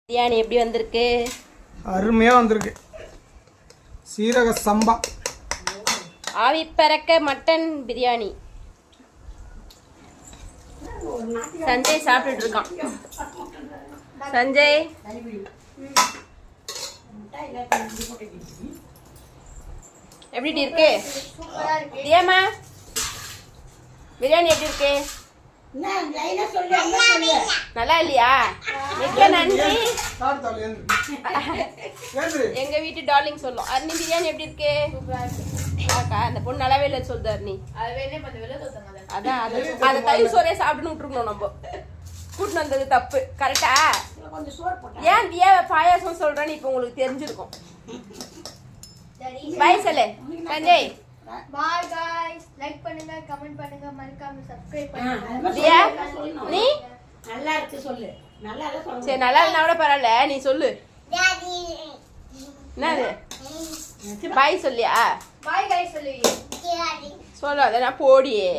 பிரியாணி எப்படி வந்திருக்கு? அருமையாக வந்திருக்கு. சீரக சம்பா ஆவி பறக்க மட்டன் பிரியாணி. சஞ்சய் சாப்பிட்டுட்டு இருக்கான். சஞ்சய் எப்படி இருக்கு? தியாமா பிரியாணி எப்படி இருக்கு? நல்லா இல்லையா? மிக்க நன்றி. எங்க வீட்டு டார்லிங் சொல்லும். அர்னி பிரியாணி எப்படி இருக்கு? அந்த பொண்ணு நல்லாவே இல்லை சொல்லுது அர்னி. அதான் அதை தயிர் சோறே சாப்பிட்டுன்னு விட்டுருக்கணும். நம்ம கூட்டின்னு வந்தது தப்பு. கரெக்டா? ஏன் தியா பாயாசம் சொல்றேன்னு இப்ப உங்களுக்கு தெரிஞ்சிருக்கும். பாய் சொல்லு சஞ்சய். பாய் गाइस, லைக் பண்ணுங்க, கமெண்ட் பண்ணுங்க, மறக்காம சப்ஸ்கிரைப் பண்ணுங்க. தியா நீ நல்லா இருக்கு சொல்லு. நல்லா இல்ல சொல்லு. சரி நல்லா இல்லனா கூட பரவாயில்ல, நீ சொல்லு. என்னது பாய் சொல்லியா? பாய் गाइस சொல்லுவீங்க. சொல்லாத நான் போடியே.